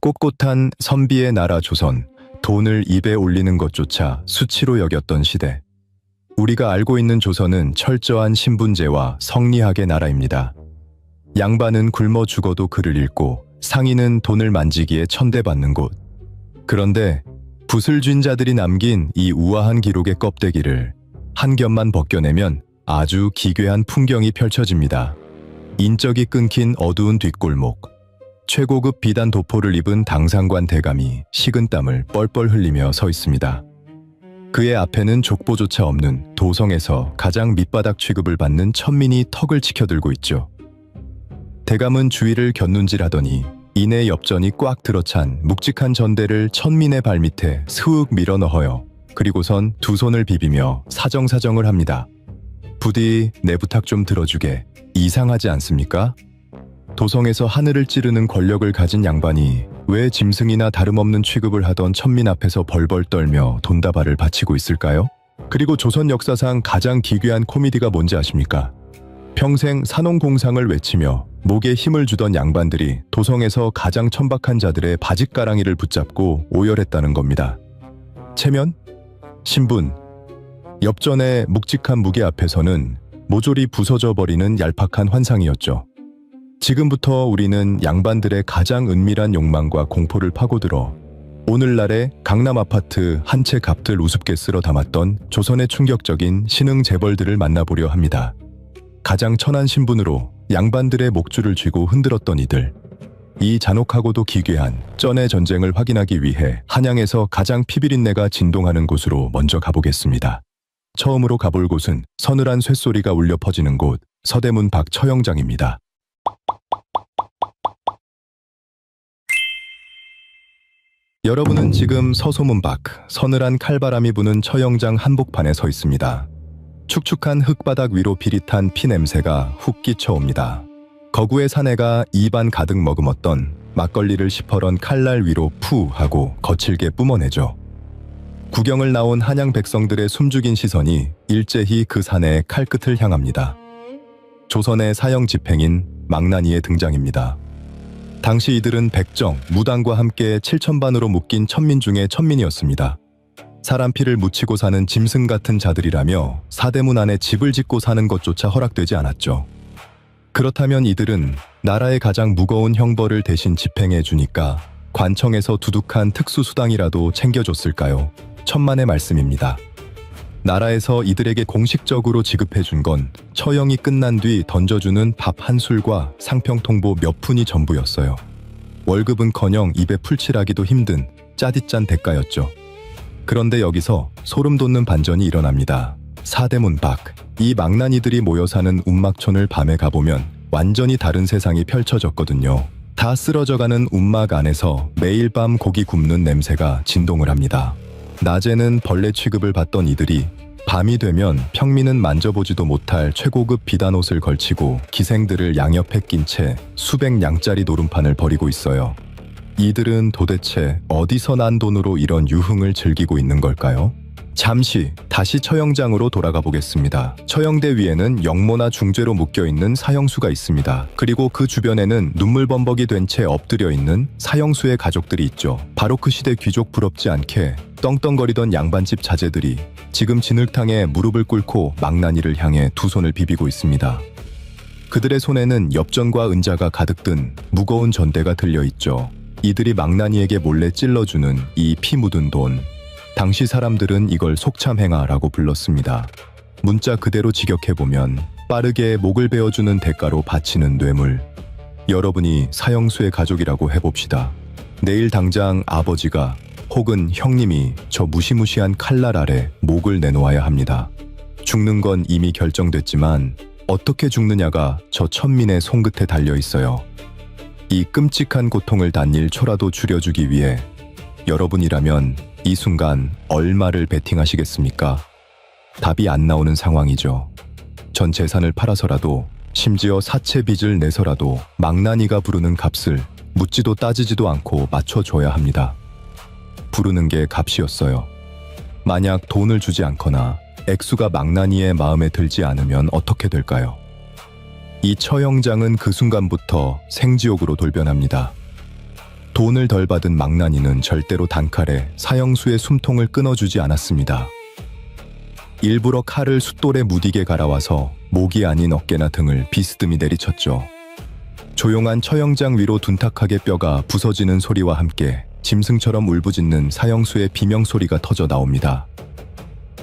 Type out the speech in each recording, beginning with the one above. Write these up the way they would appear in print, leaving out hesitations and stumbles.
꼿꼿한 선비의 나라 조선, 돈을 입에 올리는 것조차 수치로 여겼던 시대. 우리가 알고 있는 조선은 철저한 신분제와 성리학의 나라입니다. 양반은 굶어 죽어도 글을 읽고 상인은 돈을 만지기에 천대받는 곳. 그런데 붓을 쥔 자들이 남긴 이 우아한 기록의 껍데기를 한 겹만 벗겨내면 아주 기괴한 풍경이 펼쳐집니다. 인적이 끊긴 어두운 뒷골목, 최고급 비단 도포를 입은 당상관 대감이 식은땀을 뻘뻘 흘리며 서 있습니다. 그의 앞에는 족보조차 없는 도성에서 가장 밑바닥 취급을 받는 천민이 턱을 치켜들고 있죠. 대감은 주위를 곁눈질하더니 이내 엽전이 꽉 들어찬 묵직한 전대를 천민의 발밑에 스윽 밀어넣어요. 그리고선 두 손을 비비며 사정사정을 합니다. 부디 내 부탁 좀 들어주게. 이상하지 않습니까? 도성에서 하늘을 찌르는 권력을 가진 양반이 왜 짐승이나 다름없는 취급을 하던 천민 앞에서 벌벌 떨며 돈다발을 바치고 있을까요? 그리고 조선 역사상 가장 기괴한 코미디가 뭔지 아십니까? 평생 산업공상을 외치며 목에 힘을 주던 양반들이 도성에서 가장 천박한 자들의 바짓가랑이를 붙잡고 오열했다는 겁니다. 체면? 신분? 엽전의 묵직한 무게 앞에서는 모조리 부서져 버리는 얄팍한 환상이었죠. 지금부터 우리는 양반들의 가장 은밀한 욕망과 공포를 파고들어 오늘날의 강남 아파트 한 채 값들 우습게 쓸어 담았던 조선의 충격적인 신흥 재벌들을 만나보려 합니다. 가장 천한 신분으로 양반들의 목줄을 쥐고 흔들었던 이들. 이 잔혹하고도 기괴한 쩐의 전쟁을 확인하기 위해 한양에서 가장 피비린내가 진동하는 곳으로 먼저 가보겠습니다. 처음으로 가볼 곳은 서늘한 쇳소리가 울려 퍼지는 곳, 서대문 밖 처형장입니다. 여러분은 지금 서소문 밖 서늘한 칼바람이 부는 처형장 한복판에 서 있습니다. 축축한 흙바닥 위로 비릿한 피 냄새가 훅 끼쳐옵니다. 거구의 사내가 입안 가득 머금었던 막걸리를 시퍼런 칼날 위로 푸 하고 거칠게 뿜어내죠. 구경을 나온 한양 백성들의 숨죽인 시선이 일제히 그 사내의 칼끝을 향합니다. 조선의 사형 집행인 망나니의 등장입니다. 당시 이들은 백정, 무당과 함께 7천반으로 묶인 천민 중의 천민이었습니다. 사람 피를 묻히고 사는 짐승 같은 자들이라며 사대문 안에 집을 짓고 사는 것조차 허락되지 않았죠. 그렇다면 이들은 나라의 가장 무거운 형벌을 대신 집행해 주니까 관청에서 두둑한 특수수당이라도 챙겨줬을까요? 천만의 말씀입니다. 나라에서 이들에게 공식적으로 지급해 준 건 처형이 끝난 뒤 던져주는 밥 한 술과 상평통보 몇 푼이 전부였어요. 월급은커녕 입에 풀칠하기도 힘든 짜디짠 대가였죠. 그런데 여기서 소름 돋는 반전이 일어납니다. 사대문 밖, 이 망나니들이 모여 사는 운막촌을 밤에 가보면 완전히 다른 세상이 펼쳐졌거든요. 다 쓰러져가는 운막 안에서 매일 밤 고기 굽는 냄새가 진동을 합니다. 낮에는 벌레 취급을 받던 이들이 밤이 되면 평민은 만져보지도 못할 최고급 비단옷을 걸치고 기생들을 양옆에 낀 채 수백 양짜리 노름판을 벌이고 있어요. 이들은 도대체 어디서 난 돈으로 이런 유흥을 즐기고 있는 걸까요? 잠시 다시 처형장으로 돌아가 보겠습니다. 처형대 위에는 영모나 중죄로 묶여있는 사형수가 있습니다. 그리고 그 주변에는 눈물범벅이 된 채 엎드려 있는 사형수의 가족들이 있죠. 바로 그 시대 귀족 부럽지 않게 떵떵거리던 양반집 자제들이 지금 진흙탕에 무릎을 꿇고 망나니를 향해 두 손을 비비고 있습니다. 그들의 손에는 엽전과 은자가 가득 든 무거운 전대가 들려있죠. 이들이 망나니에게 몰래 찔러주는 이 피 묻은 돈. 당시 사람들은 이걸 속참행아라고 불렀습니다. 문자 그대로 직역해보면 빠르게 목을 베어주는 대가로 바치는 뇌물. 여러분이 사형수의 가족이라고 해봅시다. 내일 당장 아버지가 혹은 형님이 저 무시무시한 칼날 아래 목을 내놓아야 합니다. 죽는 건 이미 결정됐지만 어떻게 죽느냐가 저 천민의 손끝에 달려있어요. 이 끔찍한 고통을 단일 초라도 줄여주기 위해 여러분이라면 이 순간 얼마를 베팅하시겠습니까? 답이 안 나오는 상황이죠. 전 재산을 팔아서라도 심지어 사채 빚을 내서라도 망나니가 부르는 값을 묻지도 따지지도 않고 맞춰줘야 합니다. 부르는 게 값이었어요. 만약 돈을 주지 않거나 액수가 망나니의 마음에 들지 않으면 어떻게 될까요? 이 처형장은 그 순간부터 생지옥으로 돌변합니다. 돈을 덜 받은 망나니는 절대로 단칼에 사형수의 숨통을 끊어주지 않았습니다. 일부러 칼을 숫돌에 무디게 갈아와서 목이 아닌 어깨나 등을 비스듬히 내리쳤죠. 조용한 처형장 위로 둔탁하게 뼈가 부서지는 소리와 함께 짐승처럼 울부짖는 사형수의 비명소리가 터져 나옵니다.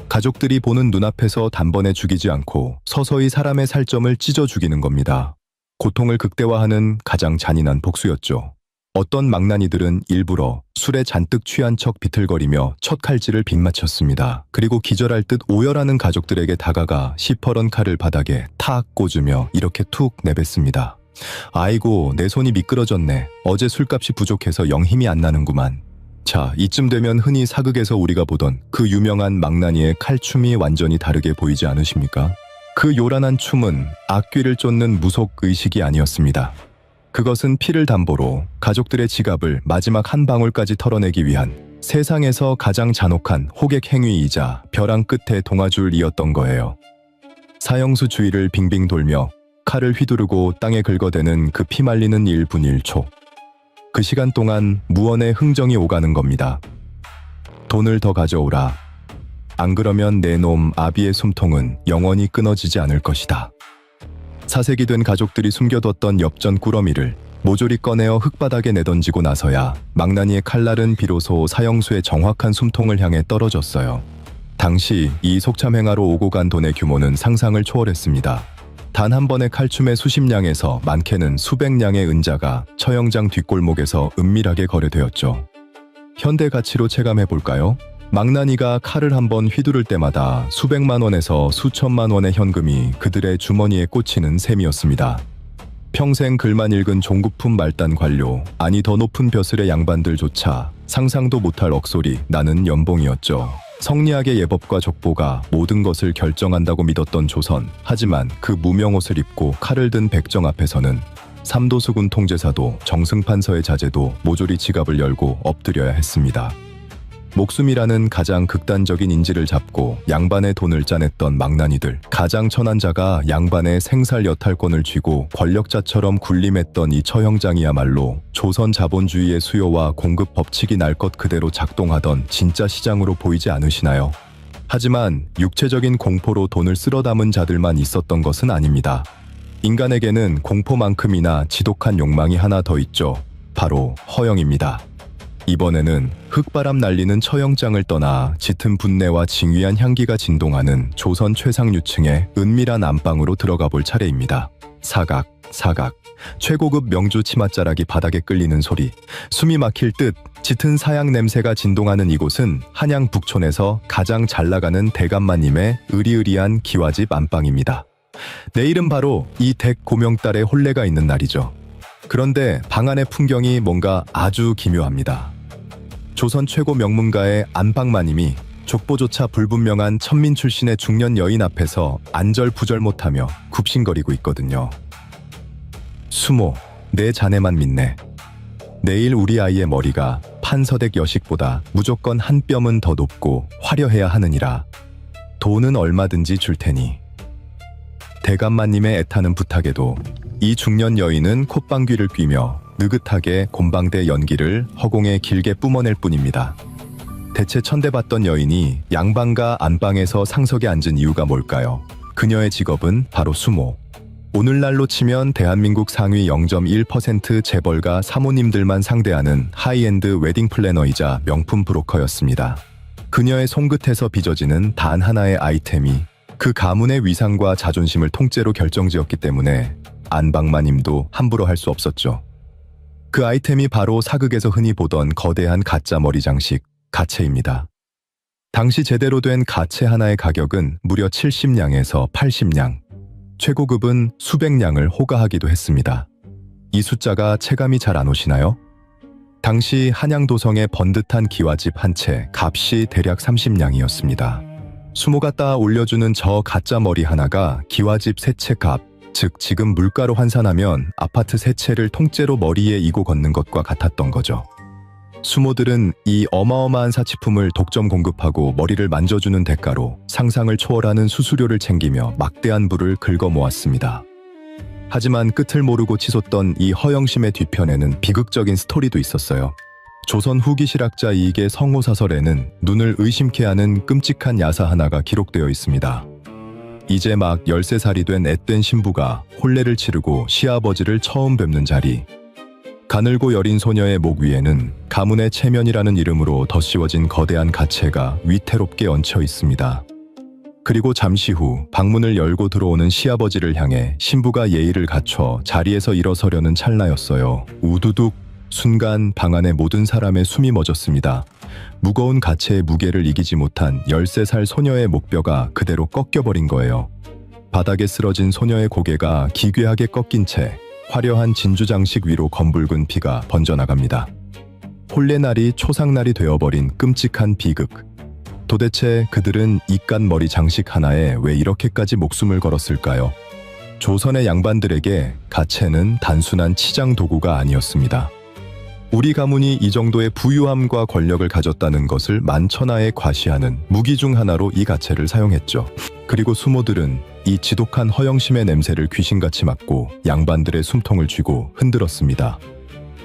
가족들이 보는 눈앞에서 단번에 죽이지 않고 서서히 사람의 살점을 찢어 죽이는 겁니다. 고통을 극대화하는 가장 잔인한 복수였죠. 어떤 망나니들은 일부러 술에 잔뜩 취한 척 비틀거리며 첫 칼질을 빗맞췄습니다. 그리고 기절할 듯 오열하는 가족들에게 다가가 시퍼런 칼을 바닥에 탁 꽂으며 이렇게 툭 내뱉습니다. 아이고, 내 손이 미끄러졌네. 어제 술값이 부족해서 영 힘이 안 나는구만. 자, 이쯤 되면 흔히 사극에서 우리가 보던 그 유명한 망나니의 칼춤이 완전히 다르게 보이지 않으십니까? 그 요란한 춤은 악귀를 쫓는 무속의식이 아니었습니다. 그것은 피를 담보로 가족들의 지갑을 마지막 한 방울까지 털어내기 위한 세상에서 가장 잔혹한 호객 행위이자 벼랑 끝에 동아줄이었던 거예요. 사형수 주위를 빙빙 돌며 칼을 휘두르고 땅에 긁어대는 그 피말리는 1분 1초. 그 시간 동안 무언의 흥정이 오가는 겁니다. 돈을 더 가져오라. 안 그러면 내 놈 아비의 숨통은 영원히 끊어지지 않을 것이다. 사색이 된 가족들이 숨겨뒀던 엽전 꾸러미를 모조리 꺼내어 흙바닥에 내던지고 나서야 망나니의 칼날은 비로소 사형수의 정확한 숨통을 향해 떨어졌어요. 당시 이 속참행하로 오고 간 돈의 규모는 상상을 초월했습니다. 단 한 번의 칼춤에 수십 냥에서 많게는 수백 냥의 은자가 처형장 뒷골목에서 은밀하게 거래되었죠. 현대 가치로 체감해볼까요? 망나니가 칼을 한 번 휘두를 때마다 수백만 원에서 수천만 원의 현금이 그들의 주머니에 꽂히는 셈이었습니다. 평생 글만 읽은 종구품 말단 관료, 아니 더 높은 벼슬의 양반들조차 상상도 못할 억소리 나는 연봉이었죠. 성리학의 예법과 족보가 모든 것을 결정한다고 믿었던 조선. 하지만 그 무명옷을 입고 칼을 든 백정 앞에서는 삼도수군 통제사도 정승판서의 자제도 모조리 지갑을 열고 엎드려야 했습니다. 목숨이라는 가장 극단적인 인지를 잡고 양반의 돈을 짜냈던 망나니들. 가장 천한 자가 양반의 생살 여탈권을 쥐고 권력자처럼 군림했던 이 처형장이야말로 조선 자본주의의 수요와 공급 법칙이 날 것 그대로 작동하던 진짜 시장으로 보이지 않으시나요? 하지만 육체적인 공포로 돈을 쓸어 담은 자들만 있었던 것은 아닙니다. 인간에게는 공포만큼이나 지독한 욕망이 하나 더 있죠. 바로 허영입니다. 이번에는 흙바람 날리는 처형장을 떠나 짙은 분내와 징위한 향기가 진동하는 조선 최상류층의 은밀한 안방으로 들어가 볼 차례입니다. 사각, 사각, 최고급 명주 치맛자락이 바닥에 끌리는 소리, 숨이 막힐 듯 짙은 사약 냄새가 진동하는 이곳은 한양 북촌에서 가장 잘나가는 대감마님의 으리으리한 기와집 안방입니다. 내일은 바로 이 댁 고명딸의 혼례가 있는 날이죠. 그런데 방 안의 풍경이 뭔가 아주 기묘합니다. 조선 최고 명문가의 안방마님이 족보조차 불분명한 천민 출신의 중년 여인 앞에서 안절부절 못하며 굽신거리고 있거든요. 수모, 내 자네만 믿네. 내일 우리 아이의 머리가 판서댁 여식보다 무조건 한 뼘은 더 높고 화려해야 하느니라. 돈은 얼마든지 줄 테니. 대감마님의 애타는 부탁에도 이 중년 여인은 콧방귀를 뀌며 느긋하게 곰방대 연기를 허공에 길게 뿜어낼 뿐입니다. 대체 천대받던 여인이 양방과 안방에서 상석에 앉은 이유가 뭘까요? 그녀의 직업은 바로 수모. 오늘날로 치면 대한민국 상위 0.1% 재벌가 사모님들만 상대하는 하이엔드 웨딩 플래너이자 명품 브로커였습니다. 그녀의 손끝에서 빚어지는 단 하나의 아이템이 그 가문의 위상과 자존심을 통째로 결정지었기 때문에 안방마님도 함부로 할 수 없었죠. 그 아이템이 바로 사극에서 흔히 보던 거대한 가짜 머리 장식, 가채입니다. 당시 제대로 된 가채 하나의 가격은 무려 70냥에서 80냥, 최고급은 수백 냥을 호가하기도 했습니다. 이 숫자가 체감이 잘 안 오시나요? 당시 한양도성의 번듯한 기와집 한 채 값이 대략 30냥이었습니다. 수모가 따 올려주는 저 가짜 머리 하나가 기와집 세 채 값, 즉 지금 물가로 환산하면 아파트 세 채를 통째로 머리에 이고 걷는 것과 같았던 거죠. 수모들은 이 어마어마한 사치품을 독점 공급하고 머리를 만져주는 대가로 상상을 초월하는 수수료를 챙기며 막대한 부를 긁어 모았습니다. 하지만 끝을 모르고 치솟던 이 허영심의 뒤편에는 비극적인 스토리도 있었어요. 조선 후기 실학자 이익의 성호사설에는 눈을 의심케 하는 끔찍한 야사 하나가 기록되어 있습니다. 이제 막 13살이 된 앳된 신부가 혼례를 치르고 시아버지를 처음 뵙는 자리. 가늘고 여린 소녀의 목 위에는 가문의 체면이라는 이름으로 덧씌워진 거대한 가채가 위태롭게 얹혀 있습니다. 그리고 잠시 후 방문을 열고 들어오는 시아버지를 향해 신부가 예의를 갖춰 자리에서 일어서려는 찰나였어요. 우두둑! 순간 방 안의 모든 사람의 숨이 멎었습니다. 무거운 가채의 무게를 이기지 못한 13살 소녀의 목뼈가 그대로 꺾여버린 거예요. 바닥에 쓰러진 소녀의 고개가 기괴하게 꺾인 채 화려한 진주 장식 위로 검붉은 피가 번져나갑니다. 혼례날이 초상날이 되어버린 끔찍한 비극. 도대체 그들은 이깟머리 장식 하나에 왜 이렇게까지 목숨을 걸었을까요? 조선의 양반들에게 가채는 단순한 치장 도구가 아니었습니다. 우리 가문이 이 정도의 부유함과 권력을 가졌다는 것을 만천하에 과시하는 무기 중 하나로 이 가채를 사용했죠. 그리고 수모들은 이 지독한 허영심의 냄새를 귀신같이 맡고 양반들의 숨통을 쥐고 흔들었습니다.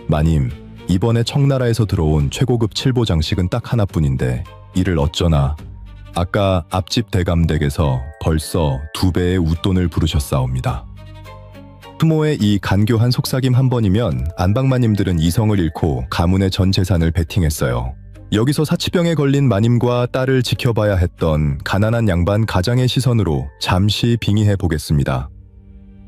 마님, 이번에 청나라에서 들어온 최고급 칠보 장식은 딱 하나뿐인데 이를 어쩌나. 아까 앞집 대감댁에서 벌써 2배의 웃돈을 부르셨사옵니다. 수모의 이 간교한 속삭임 한 번이면 안방마님들은 이성을 잃고 가문의 전 재산을 베팅했어요. 여기서 사치병에 걸린 마님과 딸을 지켜봐야 했던 가난한 양반 가장의 시선으로 잠시 빙의해 보겠습니다.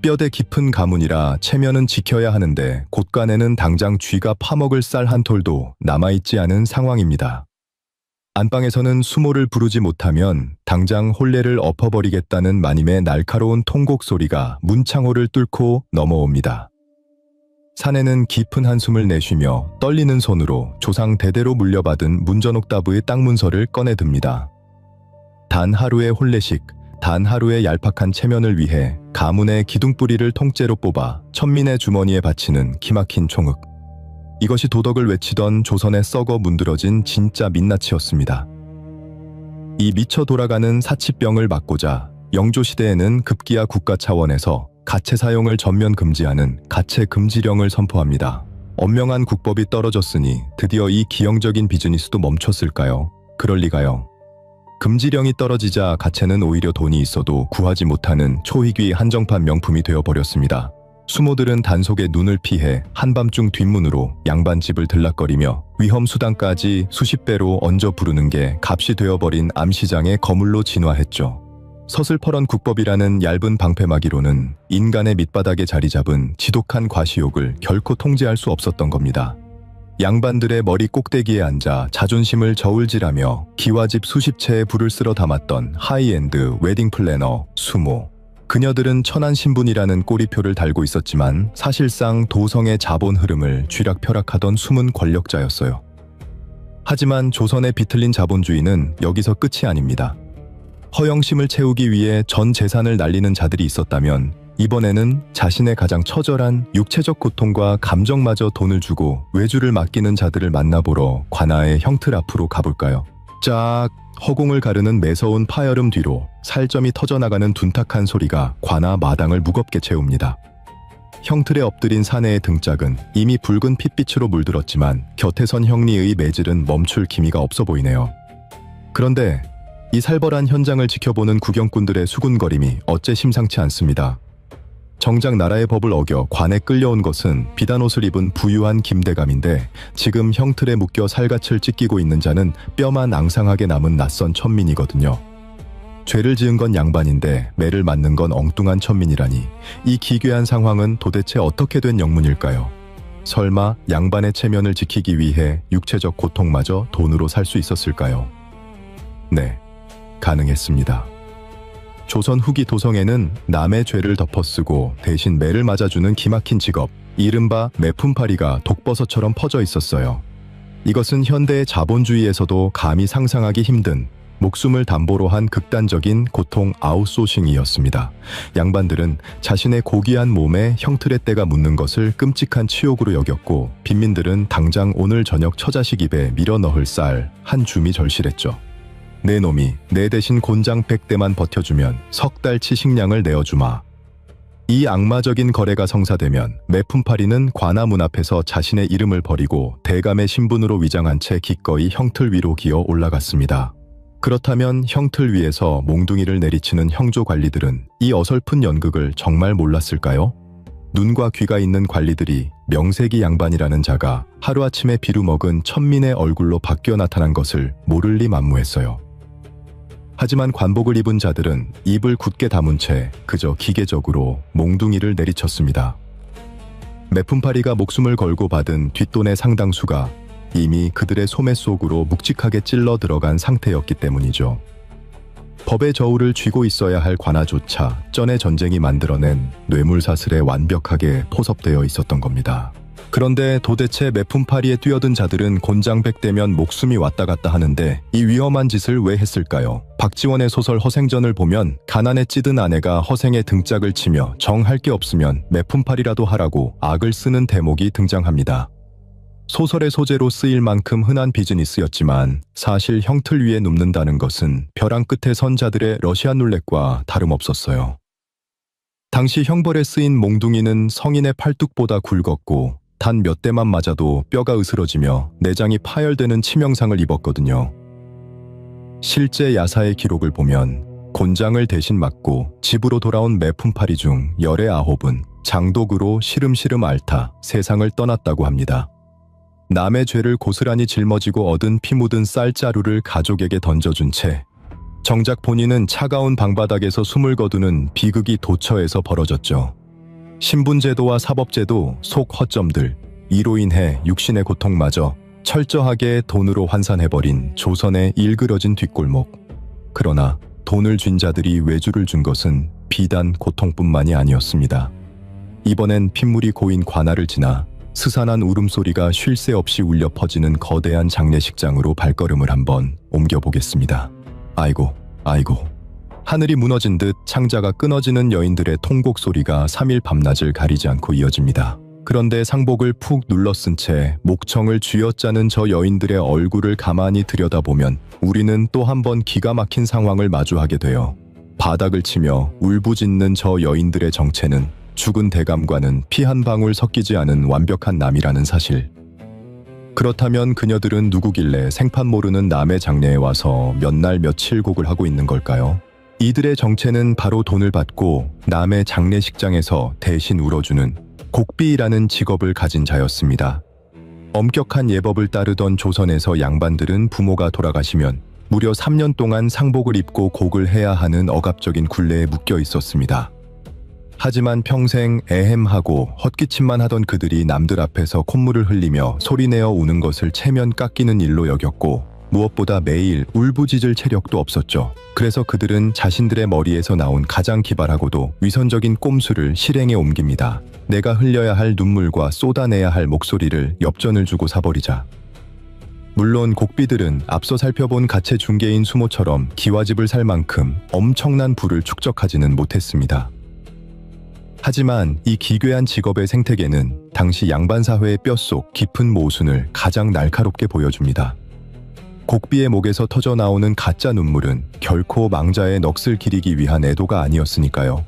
뼈대 깊은 가문이라 체면은 지켜야 하는데 곳간에는 당장 쥐가 파먹을 쌀 한 톨도 남아있지 않은 상황입니다. 안방에서는 수모를 부르지 못하면 당장 혼례를 엎어버리겠다는 마님의 날카로운 통곡 소리가 문창호를 뚫고 넘어옵니다. 사내는 깊은 한숨을 내쉬며 떨리는 손으로 조상 대대로 물려받은 문전옥다부의 땅 문서를 꺼내듭니다. 단 하루의 혼례식, 단 하루의 얄팍한 체면을 위해 가문의 기둥뿌리를 통째로 뽑아 천민의 주머니에 바치는 기막힌 총흑. 이것이 도덕을 외치던 조선의 썩어 문드러진 진짜 민낯이었습니다. 이 미쳐 돌아가는 사치병을 막고자 영조시대에는 급기야 국가 차원에서 가채 사용을 전면 금지하는 가채 금지령을 선포합니다. 엄명한 국법이 떨어졌으니 드디어 이 기형적인 비즈니스도 멈췄을까요? 그럴 리가요. 금지령이 떨어지자 가채는 오히려 돈이 있어도 구하지 못하는 초희귀 한정판 명품이 되어버렸습니다. 수모들은 단속에 눈을 피해 한밤중 뒷문으로 양반집을 들락거리며 위험수당까지 수십 배로 얹어 부르는 게 값이 되어버린 암시장의 거물로 진화했죠. 서슬퍼런 국법이라는 얇은 방패막이로는 인간의 밑바닥에 자리 잡은 지독한 과시욕을 결코 통제할 수 없었던 겁니다. 양반들의 머리 꼭대기에 앉아 자존심을 저울질하며 기와집 수십 채에 불을 쓸어 담았던 하이엔드 웨딩 플래너 수모. 그녀들은 천한 신분이라는 꼬리표를 달고 있었지만 사실상 도성의 자본 흐름을 쥐락펴락하던 숨은 권력자였어요. 하지만 조선의 비틀린 자본주의는 여기서 끝이 아닙니다. 허영심을 채우기 위해 전 재산을 날리는 자들이 있었다면 이번에는 자신의 가장 처절한 육체적 고통과 감정마저 돈을 주고 외주를 맡기는 자들을 만나보러 관아의 형틀 앞으로 가볼까요? 짝! 허공을 가르는 매서운 파여름 뒤로 살점이 터져나가는 둔탁한 소리가 관아 마당을 무겁게 채웁니다. 형틀에 엎드린 사내의 등짝은 이미 붉은 핏빛으로 물들었지만 곁에 선 형리의 매질은 멈출 기미가 없어 보이네요. 그런데 이 살벌한 현장을 지켜보는 구경꾼들의 수군거림이 어째 심상치 않습니다. 정작 나라의 법을 어겨 관에 끌려온 것은 비단 옷을 입은 부유한 김대감인데 지금 형틀에 묶여 살갗을 찢기고 있는 자는 뼈만 앙상하게 남은 낯선 천민이거든요. 죄를 지은 건 양반인데 매를 맞는 건 엉뚱한 천민이라니 이 기괴한 상황은 도대체 어떻게 된 영문일까요? 설마 양반의 체면을 지키기 위해 육체적 고통마저 돈으로 살 수 있었을까요? 네, 가능했습니다. 조선 후기 도성에는 남의 죄를 덮어쓰고 대신 매를 맞아주는 기막힌 직업, 이른바 매품팔이가 독버섯처럼 퍼져 있었어요. 이것은 현대의 자본주의에서도 감히 상상하기 힘든 목숨을 담보로 한 극단적인 고통 아웃소싱이었습니다. 양반들은 자신의 고귀한 몸에 형틀의 때가 묻는 것을 끔찍한 치욕으로 여겼고 빈민들은 당장 오늘 저녁 처자식 입에 밀어 넣을 쌀 한 줌이 절실했죠. 내 놈이 내 대신 곤장 100대만 버텨주면 석 달치 식량을 내어주마. 이 악마적인 거래가 성사되면 메푼파리는 관아 문 앞에서 자신의 이름을 버리고 대감의 신분으로 위장한 채 기꺼이 형틀 위로 기어 올라갔습니다. 그렇다면 형틀 위에서 몽둥이를 내리치는 형조 관리들은 이 어설픈 연극을 정말 몰랐을까요? 눈과 귀가 있는 관리들이 명색이 양반이라는 자가 하루아침에 비루먹은 천민의 얼굴로 바뀌어 나타난 것을 모를 리 만무했어요. 하지만 관복을 입은 자들은 입을 굳게 다문 채 그저 기계적으로 몽둥이를 내리쳤습니다. 메푼파리가 목숨을 걸고 받은 뒷돈의 상당수가 이미 그들의 소매 속으로 묵직하게 찔러 들어간 상태였기 때문이죠. 법의 저울을 쥐고 있어야 할 관아조차 전의 전쟁이 만들어낸 뇌물사슬에 완벽하게 포섭되어 있었던 겁니다. 그런데 도대체 메푼파리에 뛰어든 자들은 곤장백대면 목숨이 왔다 갔다 하는데 이 위험한 짓을 왜 했을까요? 박지원의 소설 허생전을 보면 가난에 찌든 아내가 허생의 등짝을 치며 정할 게 없으면 메푼파리라도 하라고 악을 쓰는 대목이 등장합니다. 소설의 소재로 쓰일 만큼 흔한 비즈니스였지만 사실 형틀 위에 눕는다는 것은 벼랑 끝에 선 자들의 러시안 룰렛과 다름없었어요. 당시 형벌에 쓰인 몽둥이는 성인의 팔뚝보다 굵었고 단 몇 대만 맞아도 뼈가 으스러지며 내장이 파열되는 치명상을 입었거든요. 실제 야사의 기록을 보면 곤장을 대신 맞고 집으로 돌아온 메푼파리 중 19은 장독으로 시름시름 앓다 세상을 떠났다고 합니다. 남의 죄를 고스란히 짊어지고 얻은 피 묻은 쌀자루를 가족에게 던져준 채 정작 본인은 차가운 방바닥에서 숨을 거두는 비극이 도처에서 벌어졌죠. 신분제도와 사법제도 속 허점들, 이로 인해 육신의 고통마저 철저하게 돈으로 환산해버린 조선의 일그러진 뒷골목. 그러나 돈을 쥔 자들이 외주를 준 것은 비단 고통뿐만이 아니었습니다. 이번엔 핏물이 고인 관아를 지나 스산한 울음소리가 쉴 새 없이 울려 퍼지는 거대한 장례식장으로 발걸음을 한번 옮겨보겠습니다. 아이고, 아이고. 하늘이 무너진 듯 창자가 끊어지는 여인들의 통곡 소리가 3일 밤낮을 가리지 않고 이어집니다. 그런데 상복을 푹 눌러쓴 채 목청을 쥐어짜는 저 여인들의 얼굴을 가만히 들여다보면 우리는 또 한 번 기가 막힌 상황을 마주하게 돼요. 바닥을 치며 울부짖는 저 여인들의 정체는 죽은 대감과는 피 한 방울 섞이지 않은 완벽한 남이라는 사실. 그렇다면 그녀들은 누구길래 생판 모르는 남의 장례에 와서 몇 날 며칠 곡을 하고 있는 걸까요? 이들의 정체는 바로 돈을 받고 남의 장례식장에서 대신 울어주는 곡비라는 직업을 가진 자였습니다. 엄격한 예법을 따르던 조선에서 양반들은 부모가 돌아가시면 무려 3년 동안 상복을 입고 곡을 해야 하는 억압적인 굴레에 묶여 있었습니다. 하지만 평생 애헴하고 헛기침만 하던 그들이 남들 앞에서 콧물을 흘리며 소리내어 우는 것을 체면 깎이는 일로 여겼고 무엇보다 매일 울부짖을 체력도 없었죠. 그래서 그들은 자신들의 머리에서 나온 가장 기발하고도 위선적인 꼼수를 실행에 옮깁니다. 내가 흘려야 할 눈물과 쏟아내야 할 목소리를 엽전을 주고 사버리자. 물론 곡비들은 앞서 살펴본 가채 중개인 수모처럼 기와집을 살 만큼 엄청난 부를 축적하지는 못했습니다. 하지만 이 기괴한 직업의 생태계는 당시 양반사회의 뼛속 깊은 모순을 가장 날카롭게 보여줍니다. 곡비의 목에서 터져 나오는 가짜 눈물은 결코 망자의 넋을 기리기 위한 애도가 아니었으니까요.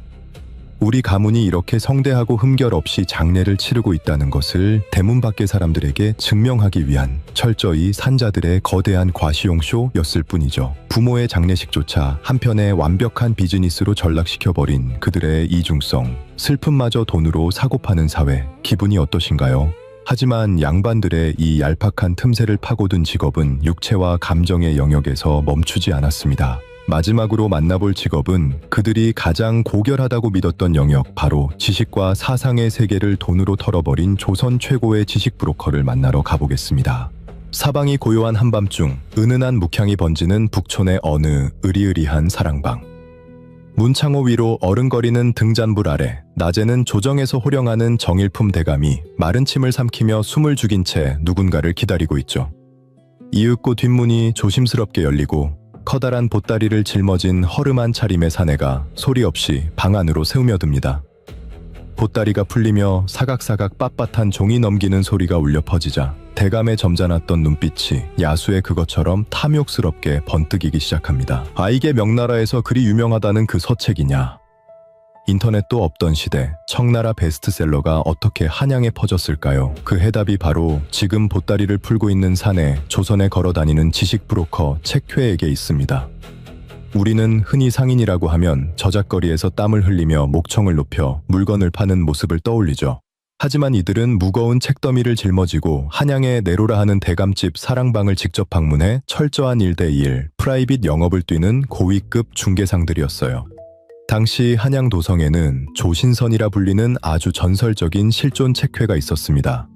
우리 가문이 이렇게 성대하고 흠결 없이 장례를 치르고 있다는 것을 대문 밖의 사람들에게 증명하기 위한 철저히 산자들의 거대한 과시용쇼였을 뿐이죠. 부모의 장례식조차 한편의 완벽한 비즈니스로 전락시켜버린 그들의 이중성, 슬픔마저 돈으로 사고 파는 사회, 기분이 어떠신가요? 하지만 양반들의 이 얄팍한 틈새를 파고든 직업은 육체와 감정의 영역에서 멈추지 않았습니다. 마지막으로 만나볼 직업은 그들이 가장 고결하다고 믿었던 영역, 바로 지식과 사상의 세계를 돈으로 털어버린 조선 최고의 지식 브로커를 만나러 가보겠습니다. 사방이 고요한 한밤중 은은한 묵향이 번지는 북촌의 어느 으리으리한 사랑방. 문창호 위로 어른거리는 등잔불 아래 낮에는 조정에서 호령하는 정일품 대감이 마른 침을 삼키며 숨을 죽인 채 누군가를 기다리고 있죠. 이윽고 뒷문이 조심스럽게 열리고 커다란 보따리를 짊어진 허름한 차림의 사내가 소리 없이 방 안으로 스며듭니다. 보따리가 풀리며 사각사각 빳빳한 종이 넘기는 소리가 울려 퍼지자 대감의 점잖았던 눈빛이 야수의 그것처럼 탐욕스럽게 번뜩이기 시작합니다. 이게 명나라에서 그리 유명하다는 그 서책이냐? 인터넷도 없던 시대, 청나라 베스트셀러가 어떻게 한양에 퍼졌을까요? 그 해답이 바로 지금 보따리를 풀고 있는 사내 조선에 걸어다니는 지식 브로커 책회에게 있습니다. 우리는 흔히 상인이라고 하면 저작거리에서 땀을 흘리며 목청을 높여 물건을 파는 모습을 떠올리죠. 하지만 이들은 무거운 책더미를 짊어지고 한양의 내로라 하는 대감집 사랑방을 직접 방문해 철저한 1대1 프라이빗 영업을 뛰는 고위급 중개상들이었어요. 당시 한양 도성에는 조신선이라 불리는 아주 전설적인 실존 책회가 있었습니다.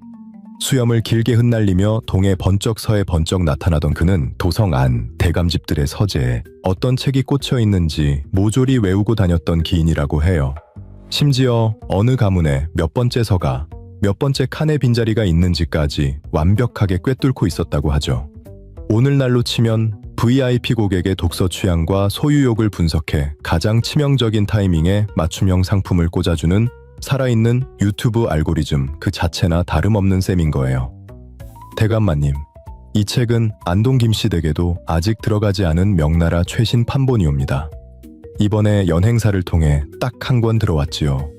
수염을 길게 흩날리며 동해 번쩍 서해 번쩍 나타나던 그는 도성 안 대감집들의 서재에 어떤 책이 꽂혀 있는지 모조리 외우고 다녔던 기인이라고 해요. 심지어 어느 가문에 몇 번째 서가, 몇 번째 칸의 빈자리가 있는지까지 완벽하게 꿰뚫고 있었다고 하죠. 오늘날로 치면 VIP 고객의 독서 취향과 소유욕을 분석해 가장 치명적인 타이밍에 맞춤형 상품을 꽂아주는 살아있는 유튜브 알고리즘 그 자체나 다름없는 셈인 거예요. 대감마님, 이 책은 안동 김씨 댁에도 아직 들어가지 않은 명나라 최신 판본이옵니다. 이번에 연행사를 통해 딱 한 권 들어왔지요.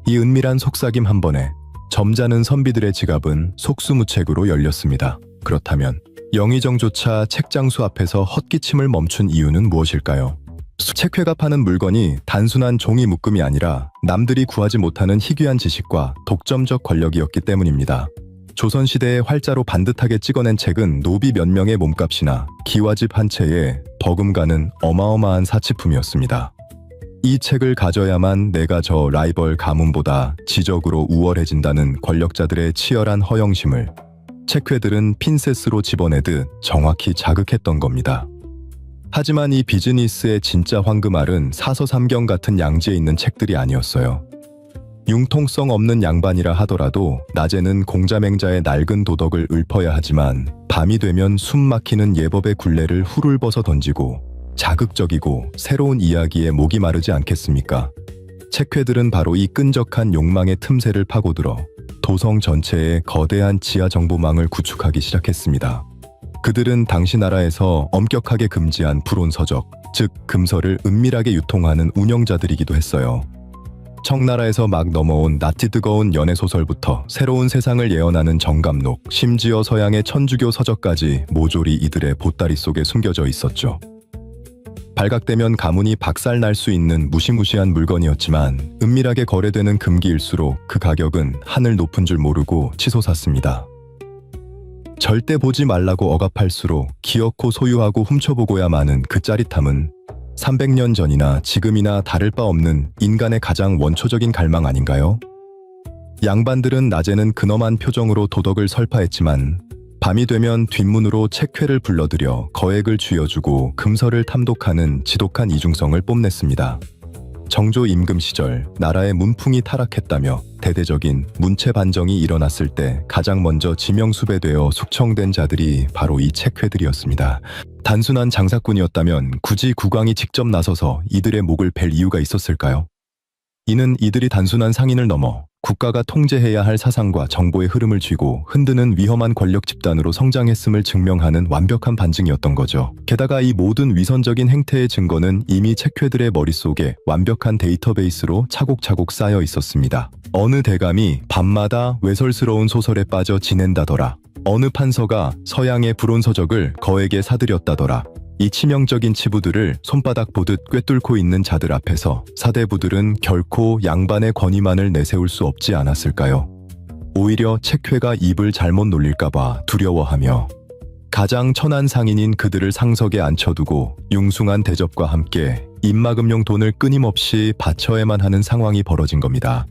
이 은밀한 속삭임 한 번에 점잖은 선비들의 지갑은 속수무책으로 열렸습니다. 그렇다면 영의정조차 책장수 앞에서 헛기침을 멈춘 이유는 무엇일까요? 책회가 파는 물건이 단순한 종이 묶음이 아니라 남들이 구하지 못하는 희귀한 지식과 독점적 권력이었기 때문입니다. 조선시대의 활자로 반듯하게 찍어낸 책은 노비 몇 명의 몸값이나 기와집 한 채에 버금가는 어마어마한 사치품이었습니다. 이 책을 가져야만 내가 저 라이벌 가문보다 지적으로 우월해진다는 권력자들의 치열한 허영심을 책회들은 핀셋으로 집어내듯 정확히 자극했던 겁니다. 하지만 이 비즈니스의 진짜 황금알은 사서삼경 같은 양지에 있는 책들이 아니었어요. 융통성 없는 양반이라 하더라도 낮에는 공자맹자의 낡은 도덕을 읊어야 하지만 밤이 되면 숨 막히는 예법의 굴레를 훌훌 벗어 던지고 자극적이고 새로운 이야기에 목이 마르지 않겠습니까? 책회들은 바로 이 끈적한 욕망의 틈새를 파고들어 도성 전체에 거대한 지하 정보망을 구축하기 시작했습니다. 그들은 당시 나라에서 엄격하게 금지한 불온서적, 즉 금서를 은밀하게 유통하는 운영자들이기도 했어요. 청나라에서 막 넘어온 낯이 뜨거운 연애소설부터 새로운 세상을 예언하는 정감록, 심지어 서양의 천주교 서적까지 모조리 이들의 보따리 속에 숨겨져 있었죠. 발각되면 가문이 박살날 수 있는 무시무시한 물건이었지만 은밀하게 거래되는 금기일수록 그 가격은 하늘 높은 줄 모르고 치솟았습니다. 절대 보지 말라고 억압할수록 기어코 소유하고 훔쳐보고야 마는 그 짜릿함은 300년 전이나 지금이나 다를 바 없는 인간의 가장 원초적인 갈망 아닌가요? 양반들은 낮에는 근엄한 표정으로 도덕을 설파했지만 밤이 되면 뒷문으로 책회를 불러들여 거액을 쥐어주고 금서를 탐독하는 지독한 이중성을 뽐냈습니다. 정조 임금 시절 나라의 문풍이 타락했다며 대대적인 문체 반정이 일어났을 때 가장 먼저 지명수배되어 숙청된 자들이 바로 이 책회들이었습니다. 단순한 장사꾼이었다면 굳이 국왕이 직접 나서서 이들의 목을 벨 이유가 있었을까요? 이는 이들이 단순한 상인을 넘어 국가가 통제해야 할 사상과 정보의 흐름을 쥐고 흔드는 위험한 권력 집단으로 성장했음을 증명하는 완벽한 반증이었던 거죠. 게다가 이 모든 위선적인 행태의 증거는 이미 책회들의 머릿속에 완벽한 데이터베이스로 차곡차곡 쌓여 있었습니다. 어느 대감이 밤마다 외설스러운 소설에 빠져 지낸다더라. 어느 판서가 서양의 불온서적을 거액에 사들였다더라. 이 치명적인 치부들을 손바닥 보듯 꿰뚫고 있는 자들 앞에서 사대부들은 결코 양반의 권위만을 내세울 수 없지 않았을까요? 오히려 책회가 입을 잘못 놀릴까봐 두려워하며 가장 천한 상인인 그들을 상석에 앉혀두고 융숭한 대접과 함께 입막음용 돈을 끊임없이 바쳐야만 하는 상황이 벌어진 겁니다.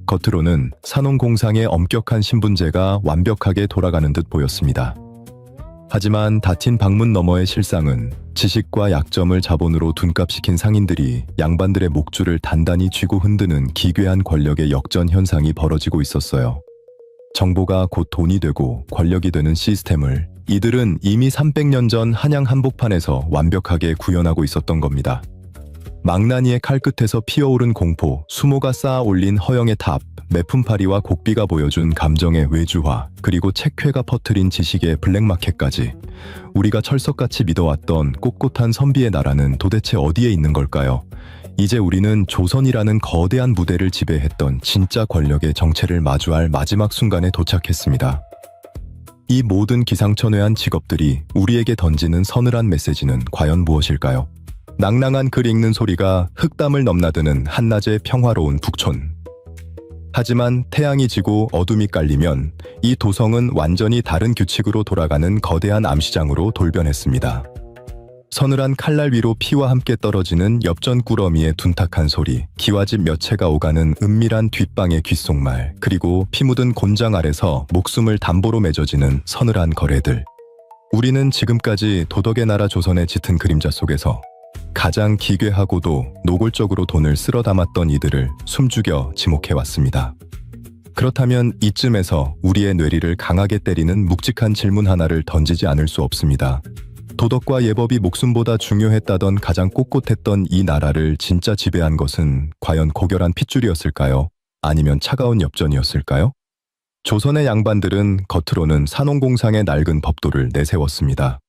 겉으로는 산업공상의 엄격한 신분제가 완벽하게 돌아가는 듯 보였습니다. 하지만 닫힌 방문 너머의 실상은 지식과 약점을 자본으로 둔갑시킨 상인들이 양반들의 목줄을 단단히 쥐고 흔드는 기괴한 권력의 역전 현상이 벌어지고 있었어요. 정보가 곧 돈이 되고 권력이 되는 시스템을 이들은 이미 300년 전 한양 한복판에서 완벽하게 구현하고 있었던 겁니다. 망나니의 칼끝에서 피어오른 공포, 수모가 쌓아 올린 허영의 탑, 매품파리와 곡비가 보여준 감정의 외주화, 그리고 책회가 퍼뜨린 지식의 블랙마켓까지 우리가 철석같이 믿어왔던 꼿꼿한 선비의 나라는 도대체 어디에 있는 걸까요? 이제 우리는 조선이라는 거대한 무대를 지배했던 진짜 권력의 정체를 마주할 마지막 순간에 도착했습니다. 이 모든 기상천외한 직업들이 우리에게 던지는 서늘한 메시지는 과연 무엇일까요? 낭낭한 글 읽는 소리가 흙담을 넘나드는 한낮의 평화로운 북촌. 하지만 태양이 지고 어둠이 깔리면 이 도성은 완전히 다른 규칙으로 돌아가는 거대한 암시장으로 돌변했습니다. 서늘한 칼날 위로 피와 함께 떨어지는 엽전 꾸러미의 둔탁한 소리, 기와집 몇 채가 오가는 은밀한 뒷방의 귓속말, 그리고 피 묻은 곤장 아래서 목숨을 담보로 맺어지는 서늘한 거래들. 우리는 지금까지 도덕의 나라 조선의 짙은 그림자 속에서 가장 기괴하고도 노골적으로 돈을 쓸어 담았던 이들을 숨죽여 지목해왔습니다. 그렇다면 이쯤에서 우리의 뇌리를 강하게 때리는 묵직한 질문 하나를 던지지 않을 수 없습니다. 도덕과 예법이 목숨보다 중요했다던 가장 꼿꼿했던 이 나라를 진짜 지배한 것은 과연 고결한 핏줄이었을까요? 아니면 차가운 엽전이었을까요? 조선의 양반들은 겉으로는 산업공상의 낡은 법도를 내세웠습니다.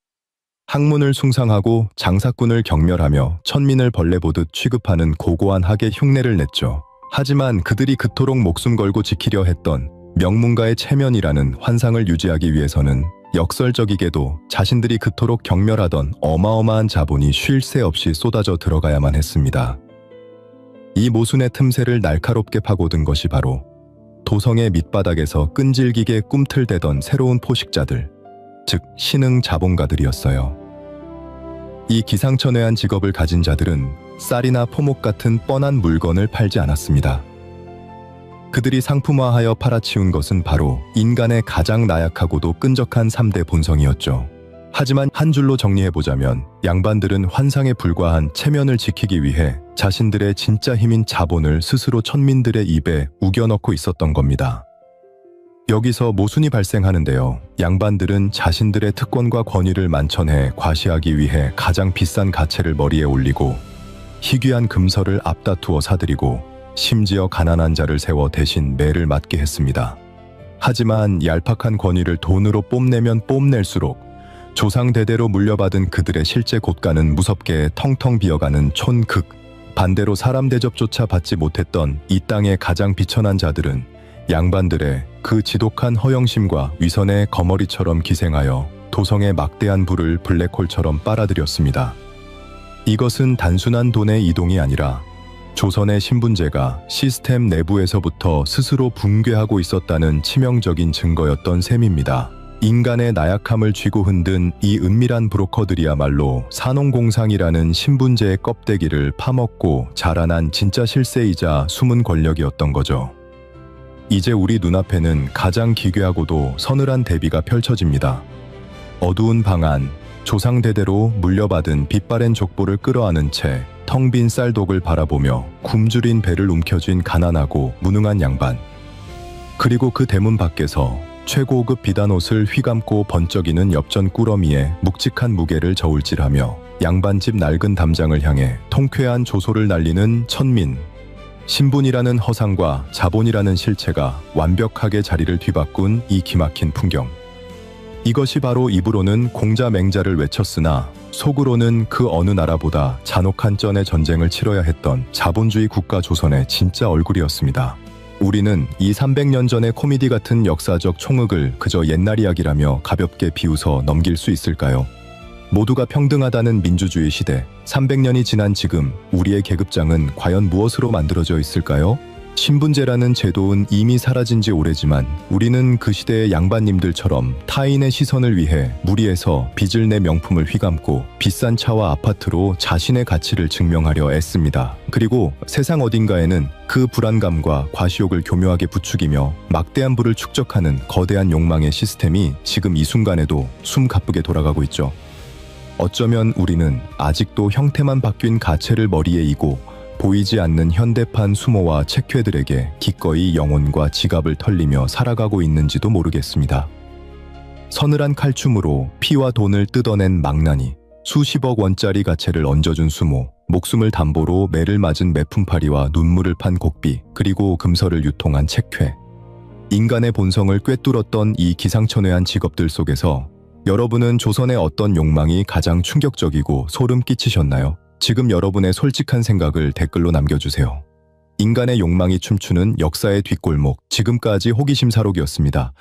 학문을 숭상하고 장사꾼을 경멸하며 천민을 벌레 보듯 취급하는 고고한 학의 흉내를 냈죠. 하지만 그들이 그토록 목숨 걸고 지키려 했던 명문가의 체면이라는 환상을 유지하기 위해서는 역설적이게도 자신들이 그토록 경멸하던 어마어마한 자본이 쉴 새 없이 쏟아져 들어가야만 했습니다. 이 모순의 틈새를 날카롭게 파고든 것이 바로 도성의 밑바닥에서 끈질기게 꿈틀대던 새로운 포식자들, 즉 신흥 자본가들이었어요. 이 기상천외한 직업을 가진 자들은 쌀이나 포목 같은 뻔한 물건을 팔지 않았습니다. 그들이 상품화하여 팔아치운 것은 바로 인간의 가장 나약하고도 끈적한 3대 본성이었죠. 하지만 한 줄로 정리해보자면 양반들은 환상에 불과한 체면을 지키기 위해 자신들의 진짜 힘인 자본을 스스로 천민들의 입에 우겨넣고 있었던 겁니다. 여기서 모순이 발생하는데요. 양반들은 자신들의 특권과 권위를 만천해 과시하기 위해 가장 비싼 가채를 머리에 올리고 희귀한 금설을 앞다투어 사들이고 심지어 가난한 자를 세워 대신 매를 맞게 했습니다. 하지만 얄팍한 권위를 돈으로 뽐내면 뽐낼수록 조상대대로 물려받은 그들의 실제 곳간은 무섭게 텅텅 비어가는 촌극, 반대로 사람 대접조차 받지 못했던 이 땅의 가장 비천한 자들은 양반들의 그 지독한 허영심과 위선의 거머리처럼 기생하여 도성의 막대한 부를 블랙홀처럼 빨아들였습니다. 이것은 단순한 돈의 이동이 아니라 조선의 신분제가 시스템 내부에서부터 스스로 붕괴하고 있었다는 치명적인 증거였던 셈입니다. 인간의 나약함을 쥐고 흔든 이 은밀한 브로커들이야말로 산업공상이라는 신분제의 껍데기를 파먹고 자라난 진짜 실세이자 숨은 권력이었던 거죠. 이제 우리 눈앞에는 가장 기괴하고도 서늘한 대비가 펼쳐집니다. 어두운 방 안, 조상대대로 물려받은 빛바랜 족보를 끌어안은 채 텅 빈 쌀독을 바라보며 굶주린 배를 움켜쥔 가난하고 무능한 양반. 그리고 그 대문 밖에서 최고급 비단옷을 휘감고 번쩍이는 엽전 꾸러미에 묵직한 무게를 저울질하며 양반집 낡은 담장을 향해 통쾌한 조소를 날리는 천민. 신분이라는 허상과 자본이라는 실체가 완벽하게 자리를 뒤바꾼 이 기막힌 풍경. 이것이 바로 입으로는 공자맹자를 외쳤으나 속으로는 그 어느 나라보다 잔혹한 쩐의 전쟁을 치러야 했던 자본주의 국가 조선의 진짜 얼굴이었습니다. 우리는 이 300년 전의 코미디 같은 역사적 총흙을 그저 옛날 이야기라며 가볍게 비웃어 넘길 수 있을까요? 모두가 평등하다는 민주주의 시대, 300년이 지난 지금 우리의 계급장은 과연 무엇으로 만들어져 있을까요? 신분제라는 제도는 이미 사라진 지 오래지만 우리는 그 시대의 양반님들처럼 타인의 시선을 위해 무리해서 빚을 내 명품을 휘감고 비싼 차와 아파트로 자신의 가치를 증명하려 애씁니다. 그리고 세상 어딘가에는 그 불안감과 과시욕을 교묘하게 부추기며 막대한 부를 축적하는 거대한 욕망의 시스템이 지금 이 순간에도 숨가쁘게 돌아가고 있죠. 어쩌면 우리는 아직도 형태만 바뀐 가채를 머리에 이고 보이지 않는 현대판 수모와 책회들에게 기꺼이 영혼과 지갑을 털리며 살아가고 있는지도 모르겠습니다. 서늘한 칼춤으로 피와 돈을 뜯어낸 망나니, 수십억 원짜리 가채를 얹어준 수모, 목숨을 담보로 매를 맞은 매품파리와 눈물을 판 곡비, 그리고 금서를 유통한 책회. 인간의 본성을 꿰뚫었던 이 기상천외한 직업들 속에서 여러분은 조선의 어떤 욕망이 가장 충격적이고 소름 끼치셨나요? 지금 여러분의 솔직한 생각을 댓글로 남겨주세요. 인간의 욕망이 춤추는 역사의 뒷골목, 지금까지 호기심사록이었습니다.